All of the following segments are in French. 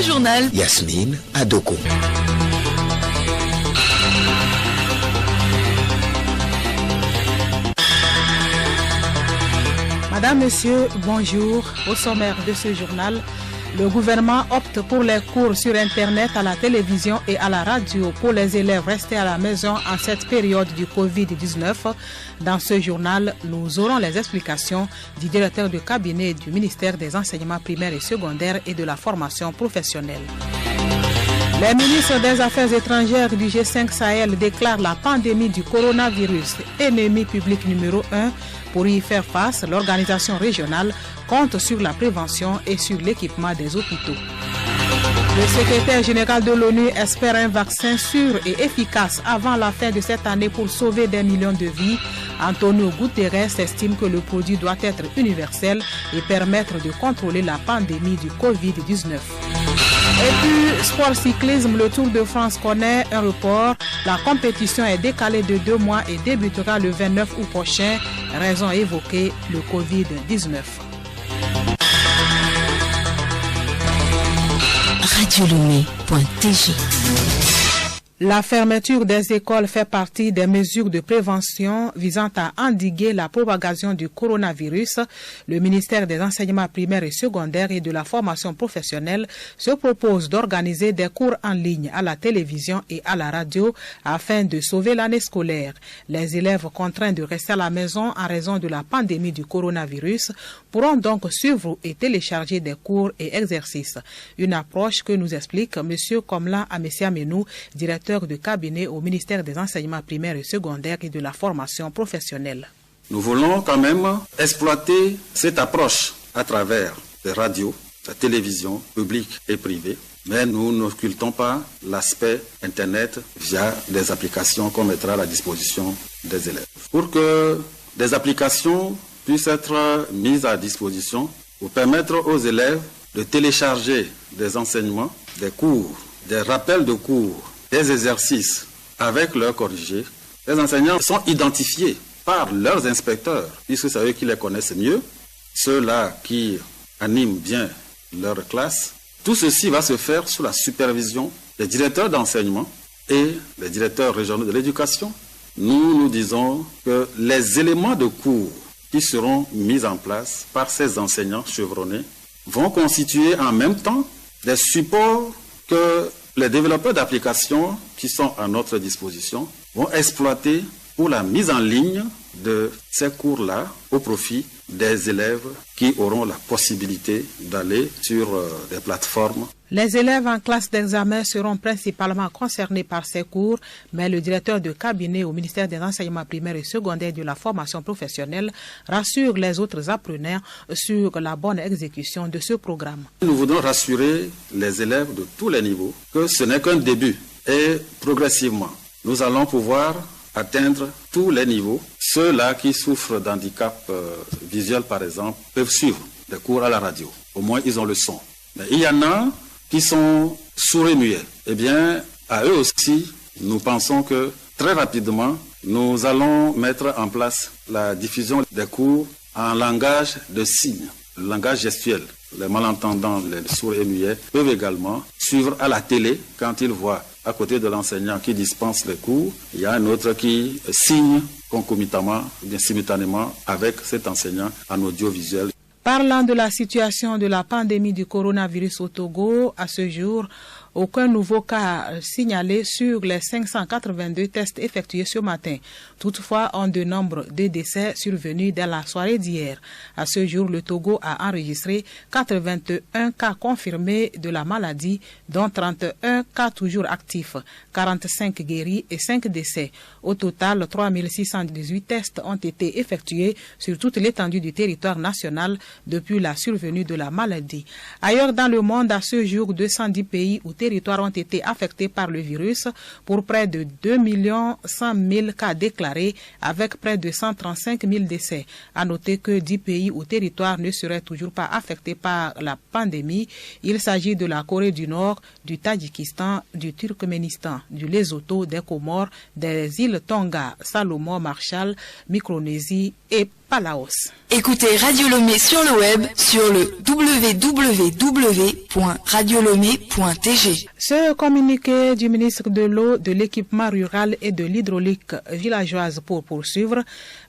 journal. Yasmine Adoko. Madame, Monsieur, bonjour. Au sommaire de ce journal, le gouvernement opte pour les cours sur Internet, à la télévision et à la radio pour les élèves restés à la maison en cette période du Covid-19. Dans ce journal, nous aurons les explications du directeur de cabinet du ministère des Enseignements primaires et secondaires et de la formation professionnelle. Les ministres des Affaires étrangères du G5 Sahel déclarent la pandémie du coronavirus ennemi public numéro 1. Pour y faire face, l'organisation régionale compte sur la prévention et sur l'équipement des hôpitaux. Le secrétaire général de l'ONU espère un vaccin sûr et efficace avant la fin de cette année pour sauver des millions de vies. Antonio Guterres estime que le produit doit être universel et permettre de contrôler la pandémie du Covid-19. Et puis, sport cyclisme, le Tour de France connaît un report. La compétition est décalée de 2 mois et débutera le 29 août prochain. Raison évoquée, le Covid-19. Radiolomé.tg. La fermeture des écoles fait partie des mesures de prévention visant à endiguer la propagation du coronavirus. Le ministère des Enseignements primaires et secondaires et de la formation professionnelle se propose d'organiser des cours en ligne à la télévision et à la radio afin de sauver l'année scolaire. Les élèves contraints de rester à la maison en raison de la pandémie du coronavirus pourront donc suivre et télécharger des cours et exercices. Une approche que nous explique M. Komla Amessiamenou, directeur de cabinet au ministère des Enseignements primaires et secondaires et de la formation professionnelle. Nous voulons quand même exploiter cette approche à travers les radios, la télévision publique et privée, mais nous n'occultons pas l'aspect Internet via des applications qu'on mettra à la disposition des élèves. Pour que des applications puissent être mises à disposition pour permettre aux élèves de télécharger des enseignements, des cours, des rappels de cours, des exercices avec leurs corrigés, les enseignants sont identifiés par leurs inspecteurs, puisque c'est eux qui les connaissent mieux, ceux-là qui animent bien leur classe. Tout ceci va se faire sous la supervision des directeurs d'enseignement et des directeurs régionaux de l'éducation. Nous disons que les éléments de cours qui seront mis en place par ces enseignants chevronnés vont constituer en même temps des supports que les développeurs d'applications qui sont à notre disposition vont exploiter pour la mise en ligne de ces cours-là au profit des élèves qui auront la possibilité d'aller sur des plateformes. Les élèves en classe d'examen seront principalement concernés par ces cours, mais le directeur de cabinet au ministère des Enseignements primaires et secondaires et de la formation professionnelle rassure les autres apprenants sur la bonne exécution de ce programme. Nous voudrons rassurer les élèves de tous les niveaux que ce n'est qu'un début et progressivement, nous allons pouvoir atteindre tous les niveaux. Ceux-là qui souffrent d'handicap visuel, par exemple, peuvent suivre des cours à la radio. Au moins, ils ont le son. Mais il y en a qui sont sourds et muets. Eh bien, à eux aussi, nous pensons que très rapidement, nous allons mettre en place la diffusion des cours en langage de signes, le langage gestuel. Les malentendants, les sourds et muets peuvent également suivre à la télé quand ils voient à côté de l'enseignant qui dispense les cours, il y a un autre qui signe concomitamment, bien simultanément avec cet enseignant en audiovisuel. Parlant de la situation de la pandémie du coronavirus au Togo, à ce jour, aucun nouveau cas signalé sur les 582 tests effectués ce matin. Toutefois, on dénombre de décès survenus dans la soirée d'hier. À ce jour, le Togo a enregistré 81 cas confirmés de la maladie, dont 31 cas toujours actifs, 45 guéris et 5 décès. Au total, 3618 tests ont été effectués sur toute l'étendue du territoire national depuis la survenue de la maladie. Ailleurs dans le monde, à ce jour, 210 pays ou territoires ont été affectés par le virus pour près de 2 100 000 cas déclarés avec près de 135 000 décès. À noter que 10 pays ou territoires ne seraient toujours pas affectés par la pandémie. Il s'agit de la Corée du Nord, du Tadjikistan, du Turkménistan, du Lesotho, des Comores, des îles Tonga, Salomon, Marshall, Micronésie et Palaos. Écoutez Radio Lomé sur le web sur le www.radiolomé.tg. Ce communiqué du ministre de l'Eau, de l'Équipement rural et de l'Hydraulique villageoise pour poursuivre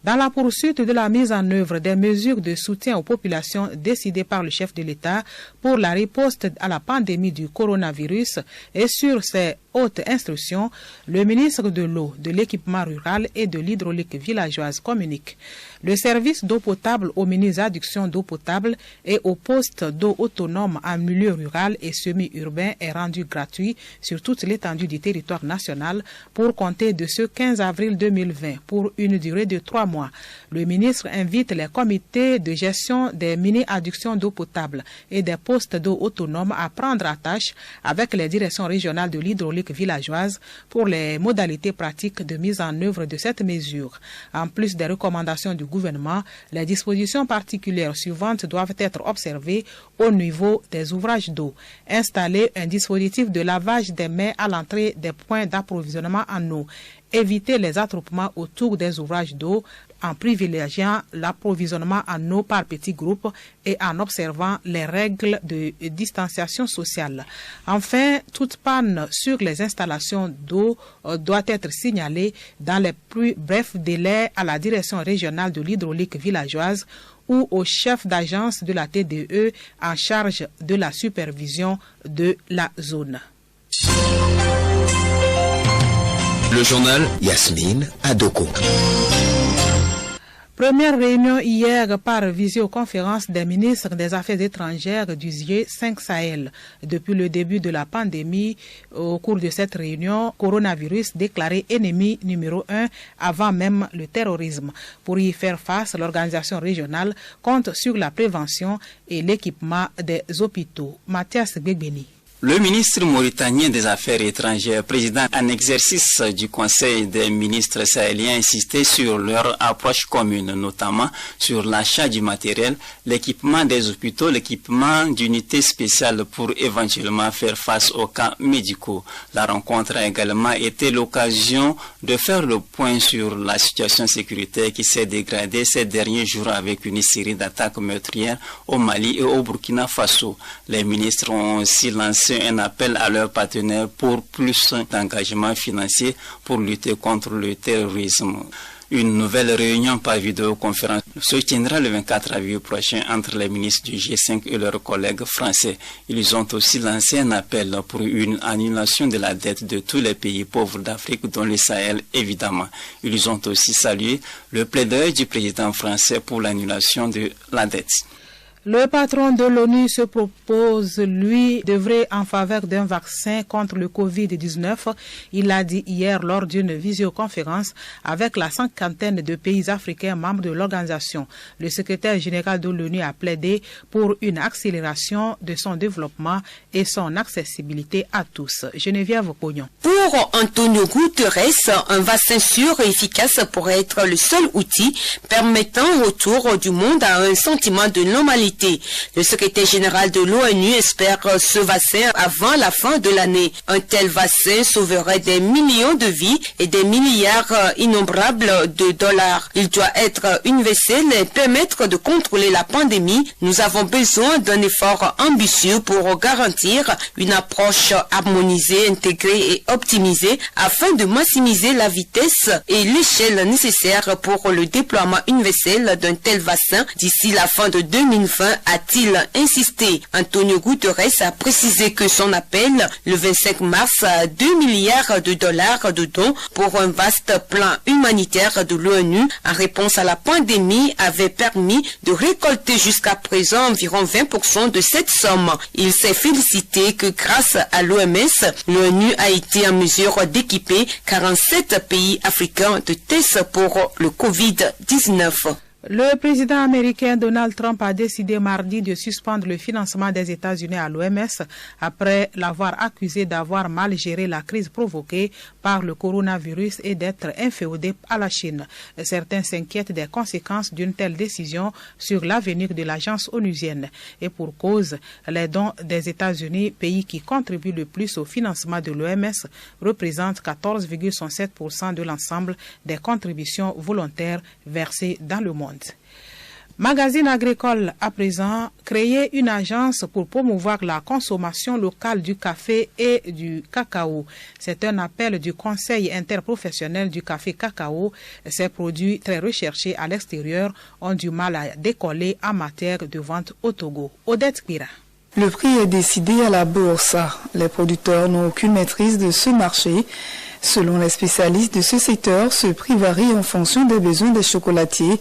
dans la poursuite de la mise en œuvre des mesures de soutien aux populations décidées par le chef de l'État pour la riposte à la pandémie du coronavirus et sur ces hautes instructions, le ministre de l'Eau, de l'Équipement rural et de l'Hydraulique villageoise communique. Le service d'eau potable aux mini-adductions d'eau potable et aux postes d'eau autonome en milieu rural et semi-urbain est rendu gratuit sur toute l'étendue du territoire national pour compter de ce 15 avril 2020 pour une durée de 3 mois. Le ministre invite les comités de gestion des mini-adductions d'eau potable et des postes d'eau autonomes à prendre attache avec les directions régionales de l'hydraulique villageoise pour les modalités pratiques de mise en œuvre de cette mesure. En plus des recommandations du gouvernement, les dispositions particulières suivantes doivent être observées au niveau des ouvrages d'eau. Installer un dispositif de lavage des mains à l'entrée des points d'approvisionnement en eau. Éviter les attroupements autour des ouvrages d'eau en privilégiant l'approvisionnement en eau par petits groupes et en observant les règles de distanciation sociale. Enfin, toute panne sur les installations d'eau doit être signalée dans les plus brefs délais à la direction régionale de l'hydraulique villageoise ou au chef d'agence de la TDE en charge de la supervision de la zone. Le journal Yasmine Adoko. Première réunion hier par visioconférence des ministres des Affaires étrangères du G5 Sahel. Depuis le début de la pandémie, au cours de cette réunion, coronavirus déclaré ennemi numéro 1 avant même le terrorisme. Pour y faire face, l'organisation régionale compte sur la prévention et l'équipement des hôpitaux. Mathias Begbeni. Le ministre mauritanien des Affaires étrangères, président en exercice du Conseil des ministres sahéliens, insistait sur leur approche commune, notamment sur l'achat du matériel, l'équipement des hôpitaux, l'équipement d'unités spéciales pour éventuellement faire face aux cas médicaux. La rencontre a également été l'occasion de faire le point sur la situation sécuritaire qui s'est dégradée ces derniers jours avec une série d'attaques meurtrières au Mali et au Burkina Faso. Les ministres ont aussi lancé un appel à leurs partenaires pour plus d'engagement financier pour lutter contre le terrorisme. Une nouvelle réunion par vidéoconférence se tiendra le 24 avril prochain entre les ministres du G5 et leurs collègues français. Ils ont aussi lancé un appel pour une annulation de la dette de tous les pays pauvres d'Afrique, dont le Sahel évidemment. Ils ont aussi salué le plaidoyer du président français pour l'annulation de la dette. Le patron de l'ONU se propose, lui, d'œuvrer en faveur d'un vaccin contre le Covid-19. Il l'a dit hier lors d'une visioconférence avec la 50aine de pays africains membres de l'organisation. Le secrétaire général de l'ONU a plaidé pour une accélération de son développement et son accessibilité à tous. Geneviève Pognon. Pour Antonio Guterres, un vaccin sûr et efficace pourrait être le seul outil permettant au retour du monde à un sentiment de normalité. Le secrétaire général de l'ONU espère ce vaccin avant la fin de l'année. Un tel vaccin sauverait des millions de vies et des milliards innombrables de dollars. Il doit être universel et permettre de contrôler la pandémie. Nous avons besoin d'un effort ambitieux pour garantir une approche harmonisée, intégrée et optimisée afin de maximiser la vitesse et l'échelle nécessaires pour le déploiement universel d'un tel vaccin d'ici la fin de 2020, a-t-il insisté. Antonio Guterres a précisé que son appel, le 25 mars, 2 milliards de dollars de dons pour un vaste plan humanitaire de l'ONU en réponse à la pandémie avait permis de récolter jusqu'à présent environ 20% de cette somme. Il s'est félicité que grâce à l'OMS, l'ONU a été en mesure d'équiper 47 pays africains de tests pour le Covid-19. Le président américain Donald Trump a décidé mardi de suspendre le financement des États-Unis à l'OMS après l'avoir accusé d'avoir mal géré la crise provoquée par le coronavirus et d'être inféodé à la Chine. Certains s'inquiètent des conséquences d'une telle décision sur l'avenir de l'agence onusienne. Et pour cause, les dons des États-Unis, pays qui contribuent le plus au financement de l'OMS, représentent 14,67% de l'ensemble des contributions volontaires versées dans le monde. monde. Magazine agricole à présent, créer une agence pour promouvoir la consommation locale du café et du cacao. C'est un appel du Conseil interprofessionnel du café cacao. Ces produits très recherchés à l'extérieur ont du mal à décoller en matière de vente au Togo. Odette Pira. Le prix est décidé à la bourse. Les producteurs n'ont aucune maîtrise de ce marché. Selon les spécialistes de ce secteur, ce prix varie en fonction des besoins des chocolatiers,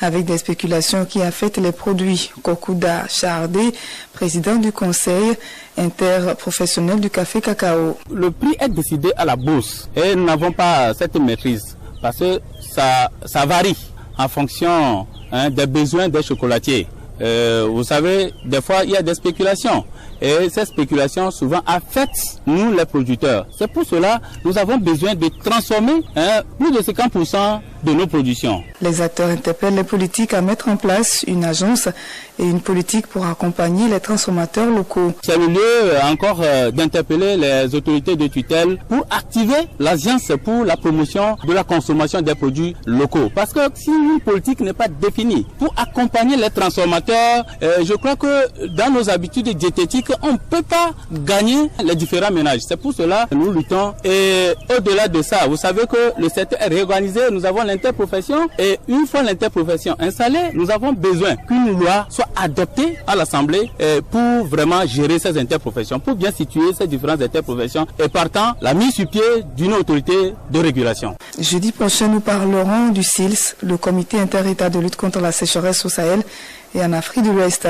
avec des spéculations qui affectent les produits. Kokouda Chardé, président du Conseil interprofessionnel du café cacao. Le prix est décidé à la bourse et nous n'avons pas cette maîtrise parce que ça varie en fonction des besoins des chocolatiers. Vous savez, des fois il y a des spéculations. Et ces spéculations souvent affectent nous les producteurs. C'est pour cela que nous avons besoin de transformer plus de 50% de nos productions. Les acteurs interpellent les politiques à mettre en place une agence et une politique pour accompagner les transformateurs locaux. C'est le lieu encore d'interpeller les autorités de tutelle pour activer l'agence pour la promotion de la consommation des produits locaux. Parce que si une politique n'est pas définie pour accompagner les transformateurs, je crois que dans nos habitudes diététiques, on ne peut pas gagner les différents ménages. C'est pour cela que nous luttons. Et au-delà de ça, vous savez que le secteur est réorganisé. Nous avons l'interprofession. Et une fois l'interprofession installée, nous avons besoin qu'une loi soit adoptée à l'Assemblée pour vraiment gérer ces interprofessions, pour bien situer ces différentes interprofessions et partant la mise sur pied d'une autorité de régulation. Jeudi prochain, nous parlerons du CILS, le comité inter-État de lutte contre la sécheresse au Sahel et en Afrique de l'Ouest.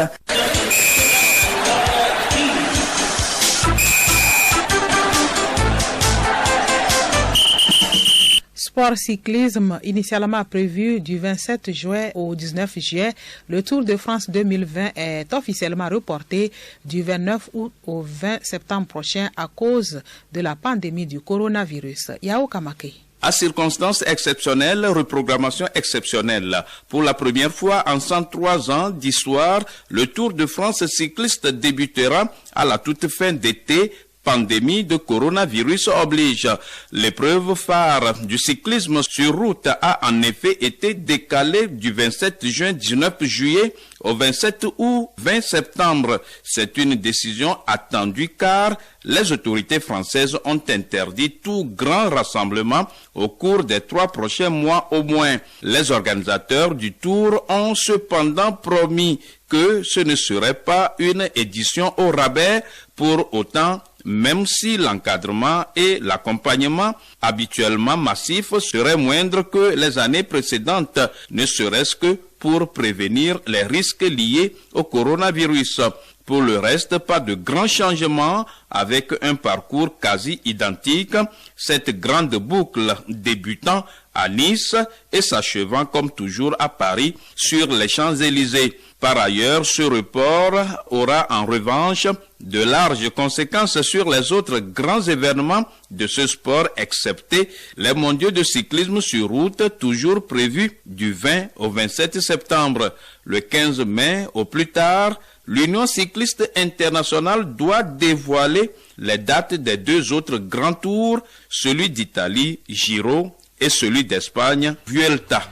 Sport cyclisme, initialement prévu du 27 juin au 19 juillet, le Tour de France 2020 est officiellement reporté du 29 août au 20 septembre prochain à cause de la pandémie du coronavirus. Yao Kamake. À circonstances exceptionnelles, reprogrammation exceptionnelle. Pour la première fois en 103 ans d'histoire, le Tour de France cycliste débutera à la toute fin d'été. Pandémie de coronavirus oblige. L'épreuve phare du cyclisme sur route a en effet été décalée du 27 juin 19 juillet au 27 août 20 septembre. C'est une décision attendue car les autorités françaises ont interdit tout grand rassemblement au cours des 3 prochains mois au moins. Les organisateurs du Tour ont cependant promis que ce ne serait pas une édition au rabais. Pour autant, même si l'encadrement et l'accompagnement habituellement massifs seraient moindres que les années précédentes, ne serait-ce que pour prévenir les risques liés au coronavirus. Pour le reste, pas de grands changements avec un parcours quasi identique. Cette grande boucle débutant à Nice et s'achevant comme toujours à Paris sur les Champs-Élysées. Par ailleurs, ce report aura en revanche de larges conséquences sur les autres grands événements de ce sport, excepté les mondiaux de cyclisme sur route, toujours prévus du 20 au 27 septembre. Le 15 mai, au plus tard, l'Union cycliste internationale doit dévoiler les dates des 2 autres grands tours, celui d'Italie, Giro, et celui d'Espagne, Vuelta.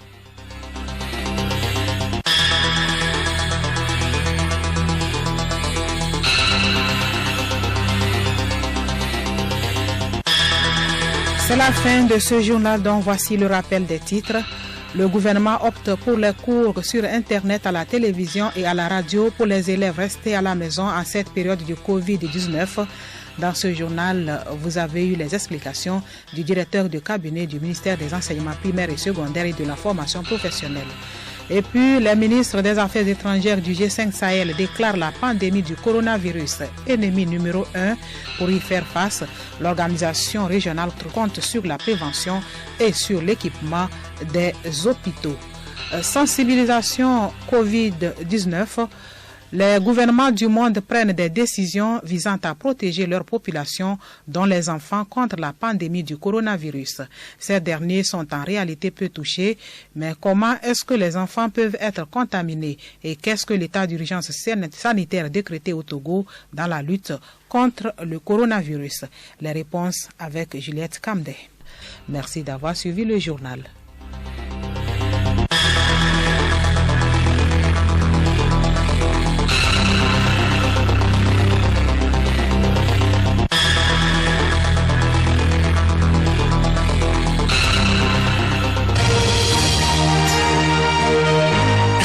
C'est la fin de ce journal dont voici le rappel des titres. Le gouvernement opte pour les cours sur Internet, à la télévision et à la radio pour les élèves restés à la maison en cette période du Covid-19. Dans ce journal, vous avez eu les explications du directeur de cabinet du ministère des Enseignements primaires et secondaires et de la formation professionnelle. Et puis, les ministres des Affaires étrangères du G5 Sahel déclarent la pandémie du coronavirus ennemi numéro 1. Pour y faire face, l'organisation régionale compte sur la prévention et sur l'équipement des hôpitaux. Sensibilisation Covid-19. Les gouvernements du monde prennent des décisions visant à protéger leur population, dont les enfants, contre la pandémie du coronavirus. Ces derniers sont en réalité peu touchés, mais comment est-ce que les enfants peuvent être contaminés et qu'est-ce que l'état d'urgence sanitaire décrété au Togo dans la lutte contre le coronavirus? Les réponses avec Juliette Kamdé. Merci d'avoir suivi le journal.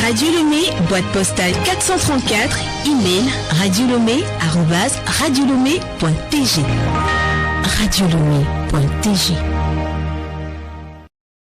Radio Lomé, boîte postale 434, email radiolomé@radiolomé.tg. radiolomé.tg